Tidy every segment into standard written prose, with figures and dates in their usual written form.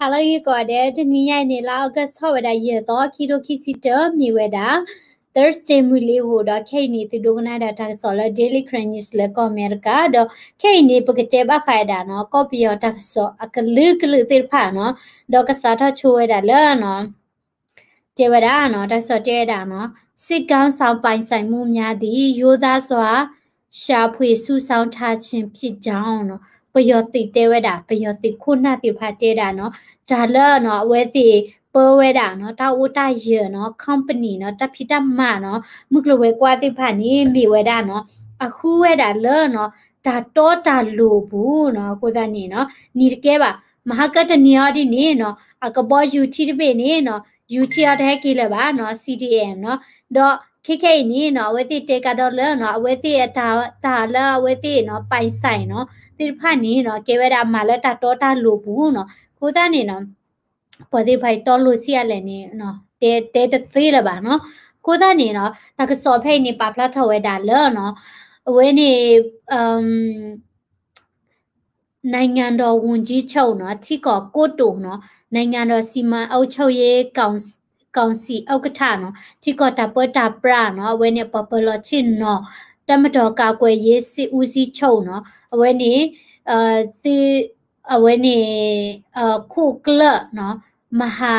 Hello, you got it. Nia ni la August hawada ye to kiro kisito mi weda. Thursday muli woda kaini ti dogna data sola daily crane news le ko America do kaini pukete ba khaida no copy of ta so akalu klu ti pha no do ka sa tha chu da le no te wada no ta so te da no စစ်ကောင်းဆောင်ပိုင်ဆိုင်မှုများသည့်ရိုးသားစွာရှာဖွေစုဆောင်းထားခြင်းဖြစ်ကြောင်းနော်ပယောတိတဲဝဲတာပယောတိခုနတိဖတ်တဲတာနော်ဒါလည်းနော်အဝဲတိပေါ်ဝဲတာနော်တာဝတာရနော် company နော်တဖြစ်တမနော်မှုကလဝဲကွာတိဖတ်နေမိဝဲတာနော်အခုဝဲတာလည်းနော်ဒါတော့တာလို့ဘူးနော်ကိုသားနေနော်ညီတကဲပါမဟာကတနီယောဒီနေနော်အကဘောယူတီတပေနေနော်ယူတီရတဲ့ကိလေပါနော် CDM နော်တော့ခိခိနီနော်ဝဲတိတေကတော့လဲနော်ဝဲတိတာလဲဝဲတိနော်ပိုင်ဆိုင်နော်တိဖတ်နီနော်ကေဝဲတာမလဲတာတော့တာလို့ဘူးနော်ကိုသားနေနော်ပေါ်တိဖိုင်တော်လို့စီရလဲနေနော်တဲသေးလဲပါနော်ကိုသားနေနော်တကစောဖိနေပါဖလာထဝဲတာလဲနော်ဝဲနေနိုင်ငံတော်ဝန်ကြီးချုပ်နော်ထိကောကိုတုံနော်နိုင်ငံတော်စီမံအုပ်ချုပ်ရေးကောင်စီဥက္ကဋ္ဌနော်ထိကောတာပွတာပရနော်အဝဲနေပပလချင်းနော်တမတော်ကာကွယ်ရေးစစ်ဦးစီးချုပ်နော်အဝဲနေသူအဝဲနေခုကလနော်မဟာ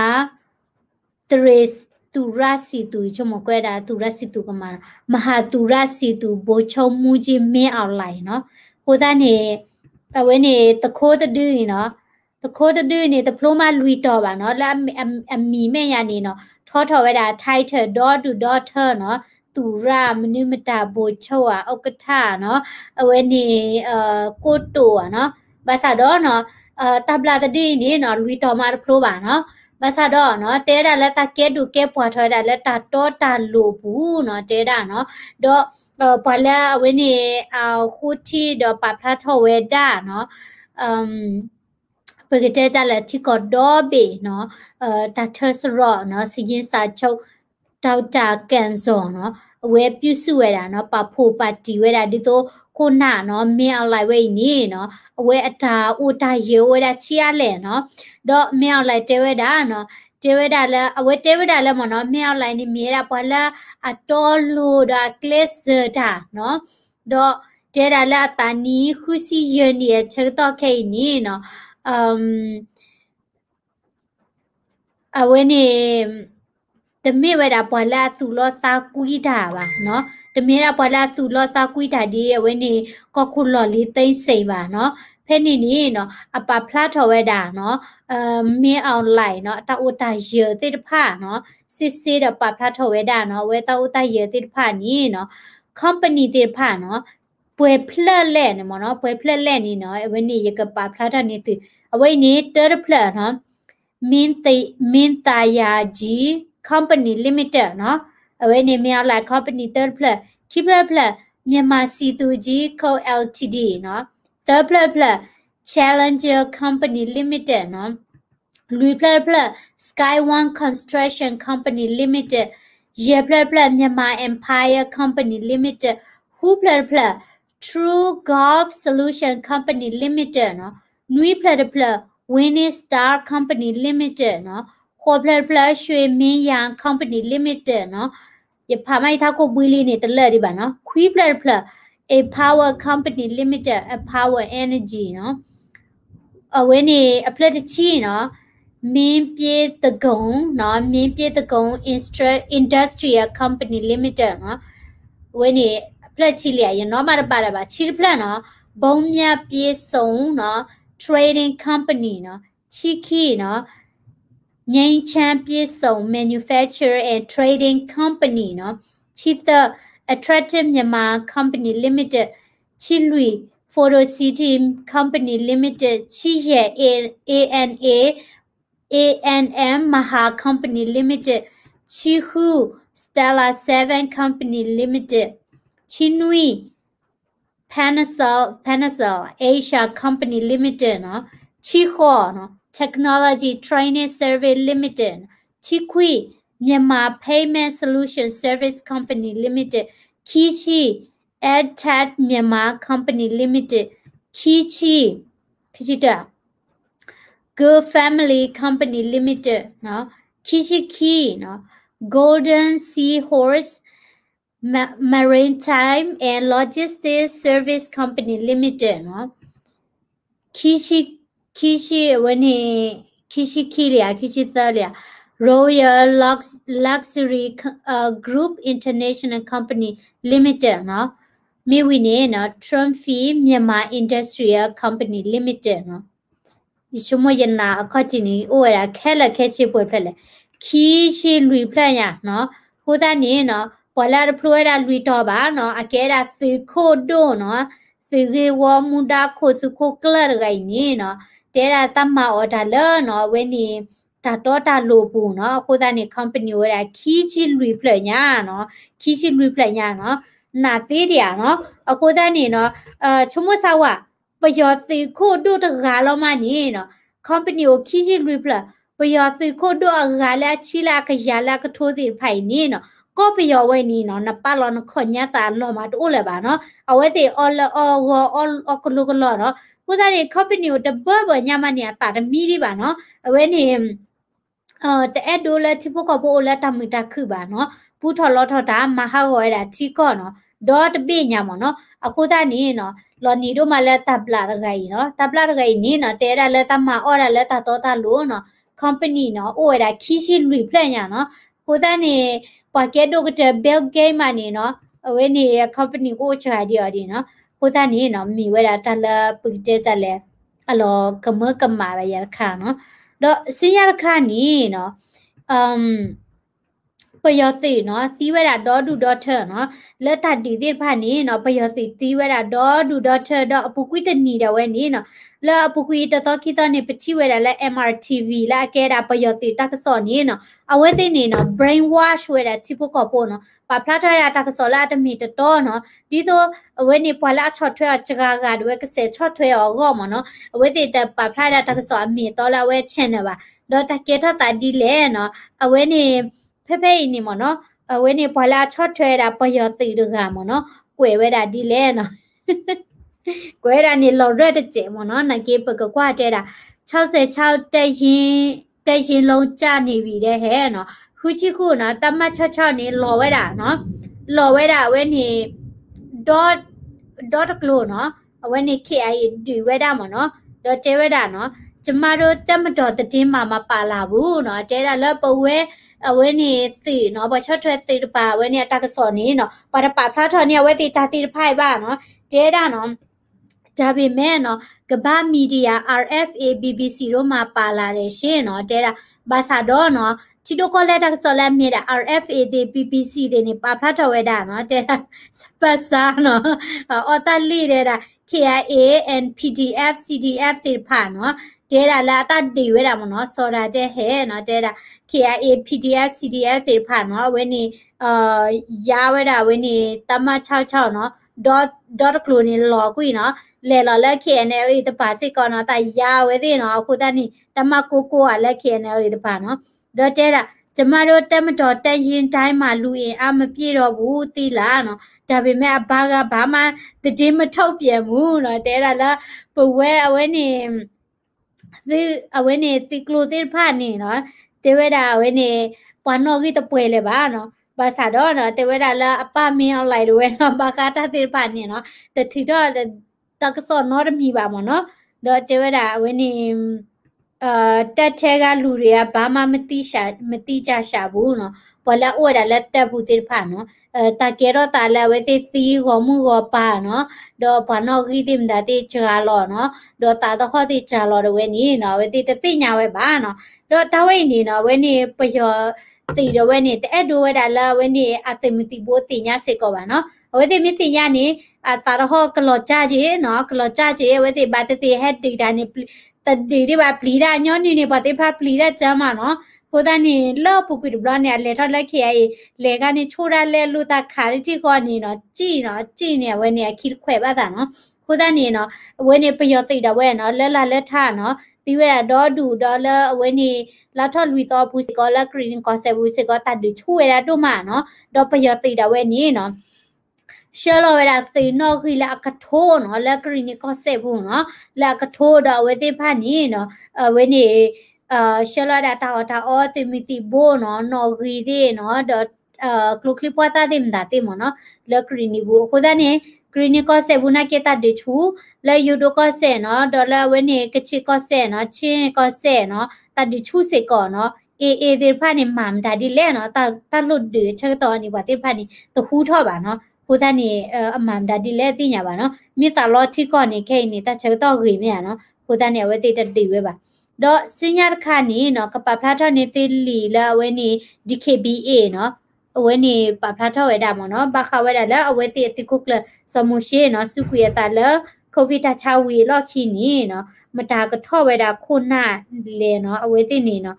သရေစသူရစီသူချမကွဲတာသူရစီသူကမှာမဟာသူရစီသူဘိုချုံမူကြီးမင်းအောင်လိုက်နော်ဟိုသားနေအဝဲနေတခိုးတဒူးနော်တခိုးတဒူးနေတပလိုမာလူတော်ပါနော်လာအမီမဲ့ရနေနော်ထောဝဲတာ title dot to daughter နော်သူရမနုမတာဘိုချုပ်อ่ะဥက္ကဋ္ဌနော်အဝဲနေကိုတိုอ่ะနော်ဘာသာတော့နော်တဘလာတဒီနေနော်လူတော်မှာပလိုပါနော်ဘာသာတော့နော်တဲတာလက်တကဲတူကဲပွားထော်တာလက်တာတော့တာလို့ဘူးနော်တဲတာနော်တော့ဘာလဲအဝဲနေခုတီတော့ပပလာထော်ဝဲတာနော်ပကတဲ့ကြလက်တီကောဒေါ်ဘေနော်တာသစရော့နော်စီရင်စာချုပ်ဒေါက်တာကန်ဇော်နော်အဝဲပြုစုဝဲတာနော်ပဖို့ပါတီဝဲတာဒီတော့ခုနနော်မင်းအောင်လိုက်ဝဲနေနော်အဝဲအတာဥတာရေဝဲတာချီရလဲနော်တော့မင်းအောင်လိုက်တဲဝဲတာနော်တဲဝဲတာလဲအဝဲတဲဝဲတာလဲမနော်မင်းအောင်လိုက်နေမြေတာဘာလဲအတော်လို့ဒါကလစ်တာနော်တော့တဲတာလဲအတနီခုစီရနေချက်တော့ခဲနေနော်အဝဲနေတမေဝဲတာပွာလာသူလောသာကွီတာပါနော်တမေတာပွာလာသူလောသာကွီတာဒီအဝဲနေကောခုလော်လေးသိမ့်စိန်ပါနော်ဖဲနေနေနော်အပဖလာထော်ဝဲတာနော်မင်းအောင်လိုက်နော်တာဥတာရေတိတဖာနော်စစ်စစ်တော့ပဖလာထော်ဝဲတာနော်ဝဲတာဥတာရေတိတဖာနီနော် company တိတဖာနော်ပွဲဖလက်လဲနေမနော်ပွဲဖလက်လဲနေနော်အဝဲနေရကပဖလာတာနေတိအဝဲနေတဲဖလက်နော်မင်းတာယာကြီး company limited နော်အဝဲနေမြောက်လာ company third plus keep plus မြန်မာစီသူကြီး co ltd နော် third plus challenger company limited နော်လူ plus sky one construction company limited ရေ plus မြန်မာ empire company limited who plus true golf solution company limited နော် nui plus winning star company limited နော်ခေါ်ဖလက်ရွှေမင်းရန် company limited နော်ရဖာမိုက်ထားကိုဘွေးလေးနေတလက်ဒီပါနော်ခွီးဖလက် a power company limited a power energy နော်အဝင်းနေအဖလက်တချီနော်မင်းပြေးတကုံနော်မင်းပြေးတကုံ industrial company limited နော်ဝင်းနေအဖလက်ချီလျာရနော်မှာပါပါချီဖလက်နော်ဘုံမြပြေးစုံနော် trading company နော်ချီခီနော်ငိမ့်ချမ်းပြေဆုံး manufacture and trading company နော်ချီတ attractive မြန်မာ company limited ချီလွီ photo city company limited ချီရဲ့ ANM Maha company limited ချီဟု Stella 7 company limited ချီနွီ Panasol Asia company limited နော်ချီခေါ်နော်Technology Training Service Limited ချီခွီမြန်မာ Payment Solution Service Company Limited ခီချီ EdTech မြန်မာ Company Limited ခီချီတာ Good Family Company Limited เนาะ Kishiki เนาะ Golden Seahorse Maritime and Logistics Service Company Limited เนาะ Kishi วันนี้ Kishiki เลยKishita เลย Royal Luxury Group International Company Limited เนาะมีวินีเนาะ Trumpy Myanmar Industrial Company Limited เนาะชั่วโมงยันนาข้อจีนี้โอ้ยแค่ละแค่ชิบวยเพลเลยขี้ชิลุยเพลเนี่ยเนาะกูตานี้เนาะพอลาพลวยลาลุยต่อบ้าเนาะอาเกดาซื้อโคโดเนาะซื้อเกวอมุดาโคสุโคกลาร์ไงนี่เนาะเดราตั้มมาอดาเลเนาะเวนี่ตาโตตาลูปูเนาะกูตานี้คอมพานีเวลาขี้ชิลุยเพลเนี่ยเนาะขี้ชิลุยเพลเนี่ยเนาะนาตีเดียเนาะกูตานี้เนาะชั่วโมงสาวะประโยชน์ซื้อโคโดตะกาลมานี่เนาะcompany ကိုခီးရှိလွှပလပယောစီခို့တော့ဂါလာချီလာခရလာကထိုးစီဖိုင်နီနော်ကောပယောဝဲနီနော်နပလောနခွညတာလောမတိုးလဲပါနော်အဝဲတေအော်အော်ကလုကလောနော်ဘုရားဒီ company ကိုတဘညမနီတာတမီဒီပါနော်အဝဲနေတဲ့ဒိုလက်ချိဖို့ကပိုလက်တမီတာခုပါနော်ပူထော်လောထော်တာမဟာဝဲတာချီကောနော်ဒေါ်တပိညာမနော်အခုသားနေနော်လော်နီတို့မှလည်းတပ်လာရခိုင်နော်တပ်လာရခိုင်နေနော်တဲရလည်းတမအော်ရလည်းတတော်တာလို့နော် company နော်အိုရတာခီရှိလူပြညာနော်ကိုသားနေပါကက်တို့ကတဲ့ bell game မနေနော်အဝဲနေ company ကိုချာဒီရဒီနော်ကိုသားနေနော်မိဝဲတာတလပိတဲကြလဲအလောကမကမာရရခါနော်တော့စင်ရခါနီနော်ပယောတိနော်သီးဝဲတာဒေါ်ဒူဒေါ်ထနော်လက်တတီတိဖာနေနော်ပယောတိသီးဝဲတာဒေါ်ဒူဒေါ်ထတော့အပူကွီတနီတော့ဝဲနေနော်လာအပူကွီတတော်ခိတနေပချိဝဲတာလဲ MRTV လာကဲတာပယောတိတက်ဆော့နေနော်အဝဲသိနေနော် brain wash ဝဲတာချိဖို့ကောပို့နော်ပါဖလာထားတာတက်ဆော့လာတမီတတော်နော်ဒီဆိုအဝဲနေပွာလာချော့ထွဲချကာကဒဝဲကစဲချော့ထွဲအော်ကောမနော်အဝဲသိတပါဖလာတာတက်ဆော့အမီတော်လာဝဲချင်နေပါတော့တကဲထတာဒီလဲနော်အဝဲနေဖေနေမနော်အဝဲနေဘလာချော့ထွဲတာပယောတိတကမနော်ကွယ်ဝဲတာဒီလဲနော်ကွယ်တာနေလော်ရက်တဲ့ကျမနော်နကေပကကွာတဲ့တာ66တက်ရင်လုံးကြနေပြီတဲ့ဟဲ့နော်ခုချီခုနော်တမတ်66နေလော်ဝဲတာနော်လော်ဝဲတာဝဲနေdot ကလို့နော်အဝဲနေ KI ဒီဝဲတာမနော်တော့တဲဝဲတာနော်ကျမတို့တက်မတော်တဲ့တင်းမှာမပါလာဘူးနော်တဲတာလောပဝဲအဝဲနေသိနော်ဘာချော့ထွဲသိတပါဝဲနေတကစော်နေနော်ဘာတပါဖလာထော်နေဝဲတိတာတိဖိုင်ပါနော်တဲတာနော်ဒါပေမဲ့နော်ကဘာမီဒီယာ RFA BBC တို့မှာပါလာတယ်ရှင်နော်တဲတာဘာသာတော့နော်ချီတိုကောလက်တကစော်လက်မြေတာ RFA တွေ BBC တွေနေပါဖလာထော်ဝဲတာနော်တဲတာစပတ်စာနော်အော်တလီတဲ့တာ KIA and PDF CDF တွေဖာနော်တဲတာလာတဒီဝဲတာမနော်စော်တာတဲ့ဟဲ့နော်တဲတာ KIA PDF CDF တွေဖာနော်ဝဲနေရာဝဲတာဝဲနေတမ66နော်dot ကလိုနေလော်ကွီနော်လဲလော်လက် KNL တပါစစ်ကောနော်တရာဝဲသေးနော်အခုတန်းနေတမကိုကလက် KNL တပါနော်တော့တဲတာကျမတို့တက်မတော်တက်ရင်တိုင်းမှာလူရင်အမပြေတော့ဘူးတိလားနော်ဒါပေမဲ့အဘကဘာမှတည်မထုတ်ပြန်ဘူးနော်တဲတာလားပဝဲအဝဲနေဒီအဝဲနေတိကလိုတိဖာနေနော်တေဝဲတာအဝဲနေပွားနော်ကြီးတပွဲလေပါနော်ဘာသာတော့နော်တေဝဲတာလားအပမင်းအောင်လိုက်တော့ဝဲနော်ဘာကတာတိဖာနေနော်တထီတော့တကစောနော်မီပါမနော်တော့တေဝဲတာအဝဲနေတက်ထဲကလူတွေကဘာမှမတိကြရှာဘူးနော်ဘောလာအိုဒါလက်တက်ဘူးတိဖာနော်တကယ်တော့တာလည်းဝဲသိသီးကိုမှုကိုပါနော်တော့ဘာနော်ကြီးတင်တာတိချာလောနော်တော့တာတော့ဟောတိချာလောတော့ဝဲနေနော်ဝဲတိတသိညာဝဲပါနော်တော့တဝဲနေနော်ဝဲနေပယောတိတော့ဝဲနေတဲ့ဒိုဝဲတာလာဝဲနေအသိမတိဘိုးတိညာစစ်ကောပါနော်ဝဲတိမတိညာနေတာတော့ဟောကလောကြကြီးနော်ကလောကြကြီးဝဲတိဘာတိဟက်တိတာနေတဒီဒီပါပလီရာညောနေနေပါတိဖာပလီရာကျမ်းမနော်ကိုတန်းနေလော့ပုကွေဘလနဲ့လေထော်လက်ခေရလေကနေချိုးရလဲလူတာခါရီတီကောနေနော်ကြည်နေဝဲနေခိခွဲပါတာနော်ကိုတန်းနေနော်ဝဲနေပယောသိတာဝဲနော်လက်ထနော်ဒီဝဲတော့ဒူတော့လဝဲနေလာထော်လူတော့ဘူးစကောလာဂရင်းကောဆယ်ဘူးစကောတတ်ဒီချိုးရတော့မနော်တော့ပယောသိတာဝဲနေနော် เชื่อเราเวลาตีนอกคือละกระโทเนาะแล้วกรีนี่ก็เสพหูเนาะละกระโทดเอาไว้ที่ผ่านนี้เนาะเว้นนี่เชื่อเราตาอ๋อสิมีติโบเนาะนอกรีดีเนาะเดคลุกคลิปว่าตาเต็มดาเต็มเนาะแล้วกรีนี่บูคนนั้นเนี่ยกรีนี่ก็เสพบุญนักเกตาเดชูแล้วยูโดก็เสเนาะดอลลาร์เว้นนี่กชิก็เสเนาะชินก็เสเนาะตาเดชูเสก่อนเนาะเดี๋ยวผ่านนี่หมามดาดิเล่เนาะตาหลุดเดือเชื่อตอนนี้ว่าที่ผ่านนี่ตัวหูทอบ่าเนาะผู้ท่านนี่อมามดาดิเลติญาบ่เนาะมีตลอดที่ก่อนนี่แค่นี่ตาเชอตอกรีเมียเนาะผู้ท่านนี่เวติตดิเวบ่าดอสิญญาคานี่เนาะกะปะพระทอนี่ติลีละเวนี่ DKBA เนาะเวนี่ปะพระทอเวดามเนาะบะคาเวดาละเวติติคุกละสมุเชเนาะสุกุยตาละโควิดตาชาวีลอคีนี่เนาะมตากะทอเวดาคุณน่ะเลเนาะเวตินี่เนาะ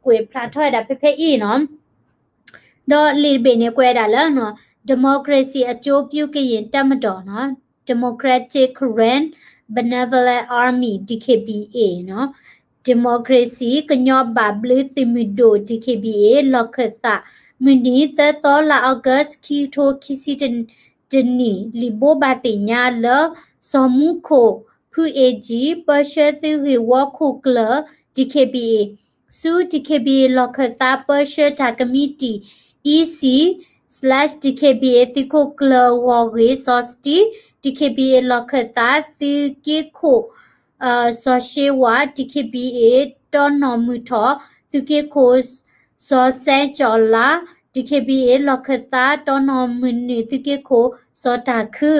กวยพระทอดาเพอีเนาะดอลีเบเนี่ยกวยดาละเนาะdemocracy အကျိုးပြုကရင်တက်မတော်เนาะ Democratic Korean Benevolent Army DKBA เนาะ democracy ကညောပါဘလတိမီဒို DKBA လောက်ခသမနီသတော်လာအော့ဂတ်ကီတိုခီစီတနီလီဘိုဘာတိညာလစောမှုခိုဖူအေဂျီပရှယ်သီဝီဝခုကလ DKBA စု DKBA လောက်ခသပရှယ်တာကမီတီ EC/DKBA တိခိုကလဝဂေစောစတီ DKBA လောက်ခသတိကေခိုစောရှေဝါ DKBA တော်နော်မူထောတိကေခိုစောဆဲကျော်လာ DKBA လောက်ခသတော်နော်မူနီတိကေခိုစောတာခု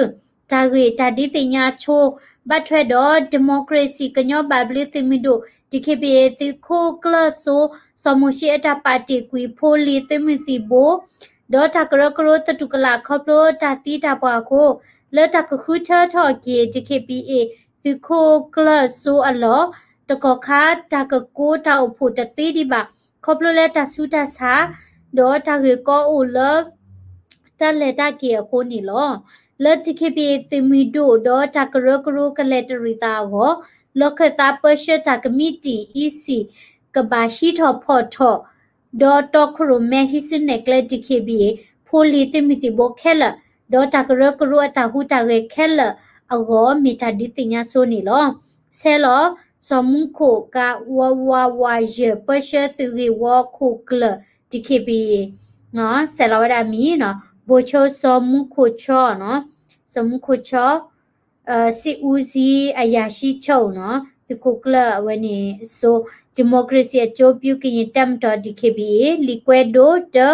တာဂေတာဒီတင်ညာချိုဘတ်ထွဲတော့ democracy ကညောဘဘလတိမီဒို DKBA တိခိုကလဆိုစမရှိအတာပါတီကွီဖိုလီတိမီစီဘိုဒေါ်တာကရကရတတုကလာခေါပလိုတာတီတာပွားကိုလက်တကခုချထော်ကေ DKBA တိခိုကလဆိုအလောတကခါတာကကိုတာအဖို့တတိဒီပါခေါပလိုလက်တဆူတဆာဒေါ်တာကေကိုဦးလတလက်တကေခိုနီလောလက် DKBA တိမီဒိုဒေါ်တာကရကရကလက်တရီတာကိုလောကတာပရှတာကမီတီ EC ကဘာရှိထောဖော့ထောဒေါ်တော့ခရမဲဟိစနက်ကလက် DKBA ဖိုလီတိမီတီဘခဲလဒေါ်တာကရကရအတာဟူတာကေခဲလအဂောမီတာဒီတင်ညာဆိုနီလောဆဲလောสมุโคกะวาเยปเชสิริวอคูกล DKBA เนาะเสร็จแล้วได้มีเนาะโบโชสมุโคชอเนาะสมุโคชอสิอูซีอายาชิโชเนาะติคุกลวันนี้ so democracy အကျိုးပြုကရင်တက်မတော် DKBA liquido de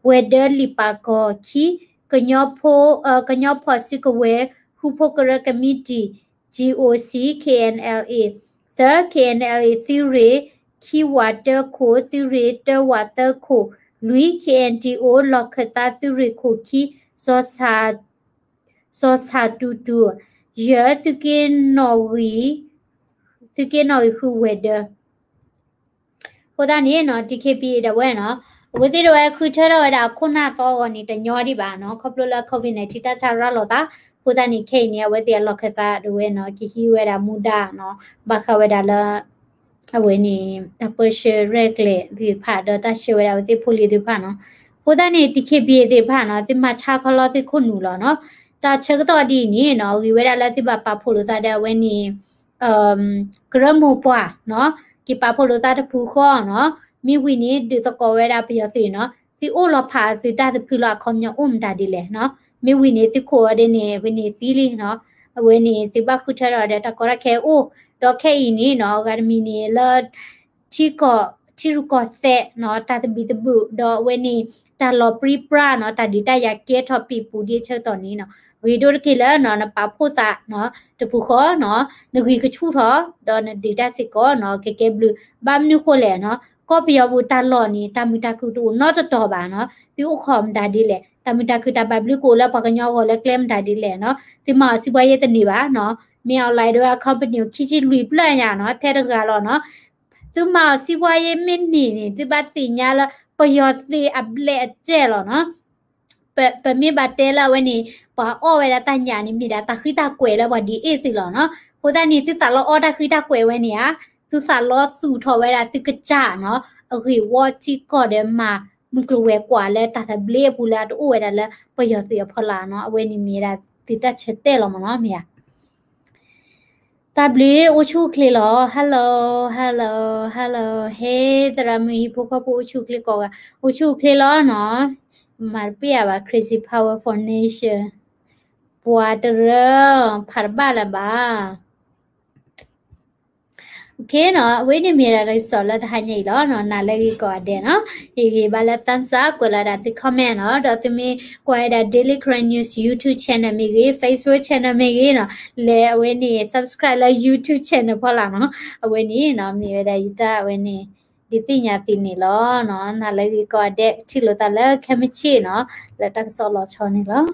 weather lipako ki ကညောဖို့စကဝဲခုဖို့ကရကမီတီ GOC KNLA the KNLA theory key water ko theory the water ko lui KNTO lokata theory ko ki so sa tu ye thukin noi khu weather ဟိုဒါနေနော် DKBA တဝဲနော်ဝတိရဝဲခုချရဝဒါခုနာတော့ကောနေတညောဒီပါနော်ခေါပလိုလာ COVID-19 တချရလောတာဟိုဒါနေခိနေဝတိရလောက်ခတာဒဝဲနော်ကီဟီဝဲဒါမူဒါနော်ဘခဝဲဒါလာအဝဲနေတပရှရက်လေဒီဖာဒတာရှဝဲဒါဝတိဖိုလီဒီဖာနော်ဟိုဒါနေ DKBA ဒီဖာနော်ဒီမှာချခလောတိခုနူလောနော်တာချက်တော့ဒီနေနော်ဝီဝဲဒါလာတိပါပါဖိုလိုစားတဲ့ဝဲနေဂရမောပွားနော်ကိပါဖိုလိုစားတဖူခေါ်နော်မိဝီနေဒီစကောဝဲတာပြစီနော်စီအိုလဖာစီတာတဖူလာခေါမြအုံတာဒီလေနော်မိဝီနေစီခိုရတဲ့နေဝီနေစီလီနော်အဝဲနေစီဘခုထရတဲ့တကောရခဲအိုဒေါ်ခဲအင်းနေနော်ဂရမီနေလာချီရူကောဆက်နော်တာတဘီတဘူဒေါ်ဝဲနေတာလော်ပရီပရာနော်တာဒီတရကဲထော်ပီပူဒီချက်တော်နေနော်ဝီဒိုတခေလာနော်နပါဖို့တာနော်တပူခေါ်နော်နဂီကချူထော်ဒေါ်နဒီတာစစ်ကောနော်ကေဘလူဘမ်နူခိုလေနော်ก็เปียบูตาหล่อนี่ตามิตาคือตูนอจะต่อบาเนาะติอุคอมดาดิแหละตามิตาคือตาบับลิโกแล้วปากญอก็แล้วแกลมดาดิแหละเนาะติมาสิบวายตนี่บาเนาะมีเอาไลด้วยคอมพานีคิจิลุยเปล่าหยาเนาะแท้ตะกาลอเนาะติมาสิบวายมินนี่ติบัดติญาละปยอติอับเลเจลอเนาะเปมีบัดเตละวันนี้ปะอ้อเวลาตัญญานี่มีดาตาคือตากวยแล้วว่าดีเอสิลอเนาะโหตานี่สิสาลออตาคือตากวยไว้เนี่ยสุสาลอสู่ทอเวลาติกะจ่าเนาะโอเควอที่ก็เดมา มึงกลัวกว่าแล้วแต่เบลียปูลาตัวเวดแล้วปยเสียพลาเนาะเวนี่มีราติดเชตเตลมาเนาะเมียตาบลีอุชูคลีลอฮัลโหลฮัลโหลฮัลโหลเฮ้ตรามีพวกเขาพูอุชูคลีก็อุชูคลีลอเนาะมาเปียว่า crazy power for nation ปวดเร่ผัดบ้าละบ้าโอเคเนาะเว้ยนี่มีอะไรสอนแล้วทานใหญ่แล้วเนาะน่าเล็กกว่าเด่นเนาะอีกบาลตันซากว่าละที่คอมเมนต์เนาะเดี๋ยวที่มีกว่าได้ Daily Crane News YouTube channel มีกี่ Facebook channel มีกี่เนาะเลยเว้ยนี่ subscribe ละ YouTube channel พอละเนาะเว้ยนี่เนาะมีอะไรอยู่จ้าเว้ยนี่ดิติญาตินี่แล้วเนาะน่าเล็กกว่าเด็กที่รู้แต่ละแค่ไม่ชี้เนาะแล้วตั้งสอนหล่อชอนี่แล้ว